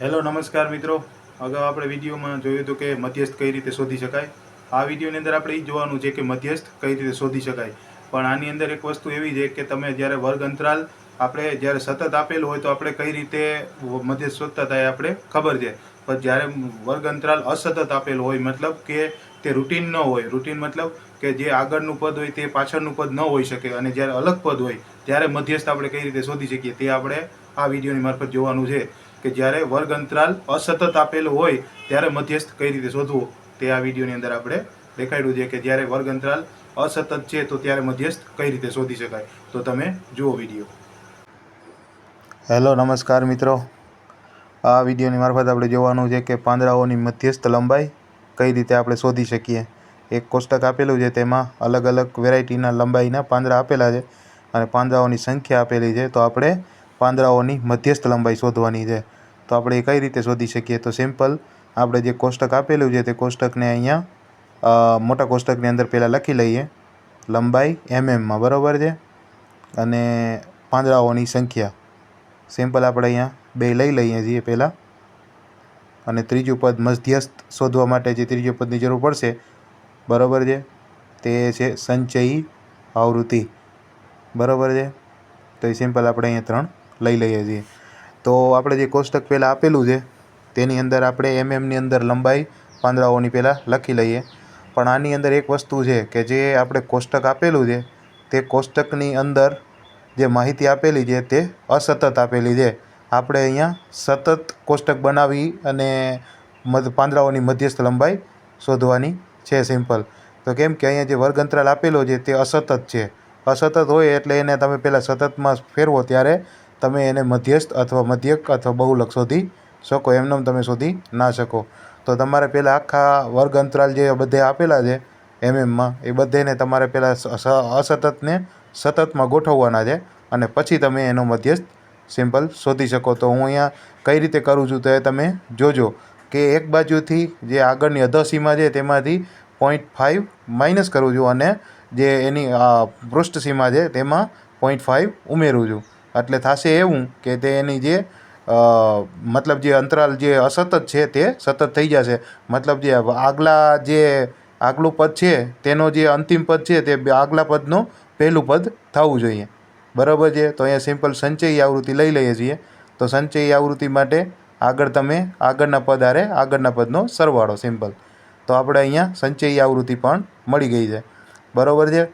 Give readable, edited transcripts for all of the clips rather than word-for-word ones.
Hello નમસ્કાર મિત્રો। અગાઉ આપણે વિડીયોમાં જોયું હતું કે મધ્યસ્થ કઈ રીતે શોધી શકાય। આ વિડીયોની અંદર આપણે એ જોવાનું છે કે મધ્યસ્થ કઈ રીતે શોધી શકાય। પણ આની અંદર એક વસ્તુ એવી છે કે તમે જ્યારે વર્ગ અંતરાલ આપણે જ્યારે સતત આપેલું હોય તો આપણે કઈ રીતે મધ્યસ્થ શોધતા થાય આપણે ખબર છે। પણ જ્યારે વર્ગ અંતરાલ અસતત આપેલું હોય મતલબ કે તે રૂટીન ન હોય, રૂટીન મતલબ કે જે આગળનું પદ હોય તે પાછળનું પદ ન હોઈ શકે અને જ્યારે અલગ પદ હોય ત્યારે મધ્યસ્થ આપણે કઈ રીતે શોધી શકીએ તે આપણે આ વિડીયોની મારફત જોવાનું છે કે જ્યારે વર્ગ અંતરાલ અસતત આપેલું હોય ત્યારે મધ્યસ્થ કઈ રીતે શોધવું તે આ વિડીયોની અંદર આપણે દેખાડ્યું છે કે જ્યારે વર્ગ અંતરાલ અસતત છે તો ત્યારે મધ્યસ્થ કઈ રીતે શોધી શકાય। તો તમે જુઓ વિડીયો। હેલો નમસ્કાર મિત્રો। આ વિડીયોની મારફત આપણે જોવાનું છે કે પાંદડાઓની મધ્યસ્થ લંબાઈ કઈ રીતે આપણે શોધી શકીએ। એક કોષ્ટક આપેલું છે, તેમાં અલગ અલગ વેરાયટીના લંબાઈના પાંદડા આપેલા છે અને પાંદડાઓની સંખ્યા આપેલી છે। તો આપણે પાંદડાઓની મધ્યસ્થ લંબાઈ શોધવાની છે। તો આપણે એ કઈ રીતે શોધી શકીએ? તો સિમ્પલ આપણે જે કોષ્ટક આપેલું છે તે કોષ્ટકને અહીંયા મોટા કોષ્ટકની અંદર પહેલાં લખી લઈએ લંબાઈ એમએમમાં, બરાબર છે, અને પાંદડાઓની સંખ્યા સિમ્પલ આપણે અહીંયા બે લઈ લઈએ છીએ પહેલાં। અને ત્રીજું પદ મધ્યસ્થ શોધવા માટે જે ત્રીજું પદની જરૂર પડશે, બરાબર છે, તે છે સંચયી આવૃત્તિ, બરાબર છે। તો એ સિમ્પલ આપણે અહીંયા 3 લઈ લઈએ છીએ। તો આપણે જે કોષ્ટક પહેલાં આપેલું છે તેની અંદર આપણે એમએમની અંદર લંબાઈ પાંદડાઓની પહેલાં લખી લઈએ। પણ આની અંદર એક વસ્તુ છે કે જે આપણે કોષ્ટક આપેલું છે તે કોષ્ટકની અંદર જે માહિતી આપેલી છે તે અસતત આપેલી છે। આપણે અહીંયા સતત કોષ્ટક બનાવી અને પાંદડાઓની મધ્યસ્થ લંબાઈ શોધવાની છે સિમ્પલ। તો કેમ કે અહીંયા જે વર્ગ અંતરાલ આપેલો છે તે અસતત છે। અસતત હોય એટલે એને તમે પહેલાં સતતમાં ફેરવો ત્યારે તમે એને મધ્યસ્થ અથવા મધ્યક અથવા બહુલક શોધી શકો, એમને તમે શોધી ના શકો। તો તમારે પહેલાં આખા વર્ગ અંતરાલ જે બધે આપેલા છે એમએમમાં એ બધાને તમારે પહેલાં અસતતને સતતમાં ગોઠવવાના છે અને પછી તમે એનો મધ્યસ્થ સિમ્પલ શોધી શકો। તો હું અહીંયા કઈ રીતે કરું છું તો એ તમે જોજો કે એક બાજુથી જે આગળની અધસીમા છે તેમાંથી 0.5 માઇનસ કરું છું અને જે એની પૃષ્ઠ સીમા છે તેમાં 0.5 ઉમેરું છું। એટલે થશે એવું કે તે એની જે મતલબ જે અંતરાલ જે અસતત છે તે સતત થઈ જશે। મતલબ જે આગલું પદ છે તેનો જે અંતિમ પદ છે તે આગલા પદનું પહેલું પદ થવું જોઈએ, બરાબર છે। તો અહીંયા સિમ્પલ સંચયી આવૃત્તિ લઈ લઈએ છીએ। તો સંચયી આવૃત્તિ માટે આગળ તમે આગળના પદ હારે આગળના પદનો સરવાળો સિમ્પલ। તો આપણે અહીંયા સંચયી આવૃત્તિ પણ મળી ગઈ છે, બરાબર છે।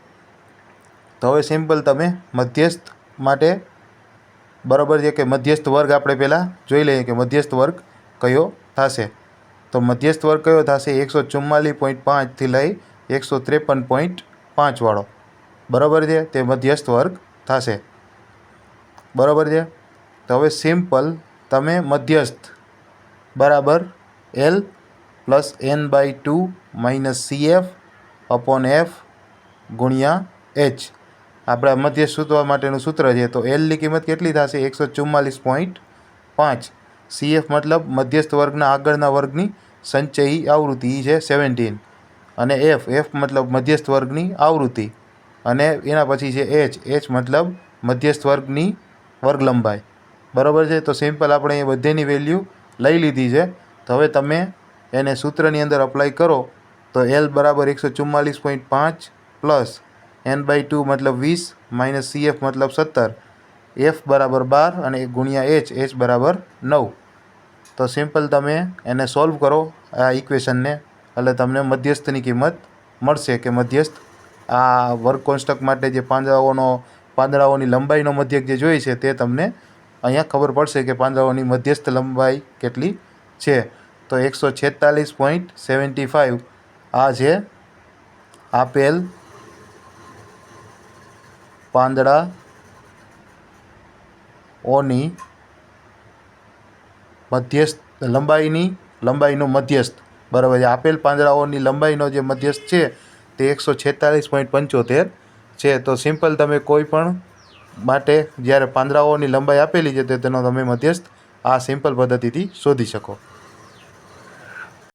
તો હવે સિમ્પલ તમે મધ્યસ્થ માટે, બરાબર છે, કે મધ્યસ્થ વર્ગ આપણે પહેલાં જોઈ લઈએ કે મધ્યસ્થ વર્ગ કયો થશે। તો મધ્યસ્થ વર્ગ કયો થશે? 144.5થી લઈ 153.5 વાળો, બરાબર છે, તે મધ્યસ્થ વર્ગ થશે, બરાબર છે। તો હવે સિમ્પલ તમે મધ્યસ્થ બરાબર L plus n/2 minus CF upon F ગુણ્યા H આપણા મધ્યસ્થ શોધવા માટેનું સૂત્ર છે। તો Lની કિંમત કેટલી થશે? 144.5। CF મતલબ મધ્યસ્થ વર્ગના આગળના વર્ગની સંચયી આવૃત્તિ છે 17, અને F મતલબ મધ્યસ્થ વર્ગની આવૃત્તિ, અને એના પછી છે H મતલબ મધ્યસ્થ વર્ગની વર્ગ લંબાઈ, બરાબર છે। તો સિમ્પલ આપણે એ બધેની વેલ્યુ લઈ લીધી છે। તો હવે તમે એને સૂત્રની અંદર અપ્લાય કરો તો L બરાબર 144.5 પ્લસ n/2 મતલબ 20 માઇનસ CF મતલબ 17, F બરાબર 12 અને ગુણ્યા H બરાબર 9। તો સિમ્પલ તમે એને સોલ્વ કરો આ ઇક્વેશનને એટલે તમને મધ્યસ્થની કિંમત મળશે કે મધ્યસ્થ આ વર્ગ કોષ્ટક માટે જે પાંદડાઓની લંબાઈનો મધ્યક જે જોઈએ છે તે તમને અહીંયા ખબર પડશે કે પાંદડાઓની મધ્યસ્થ લંબાઈ કેટલી છે। તો 146.75 આ છે આપેલ પાંદડાઓની મધ્યસ્થ લંબાઈનો મધ્યસ્થ, બરાબર છે। આપેલ પાંદડાઓની લંબાઈનો જે મધ્યસ્થ છે તે 146.75 છે। તો સિમ્પલ તમે કોઈ પણ માટે જ્યારે પાંદડાઓની લંબાઈ આપેલી છે તો તેનો તમે મધ્યસ્થ આ સિમ્પલ પદ્ધતિથી શોધી શકો।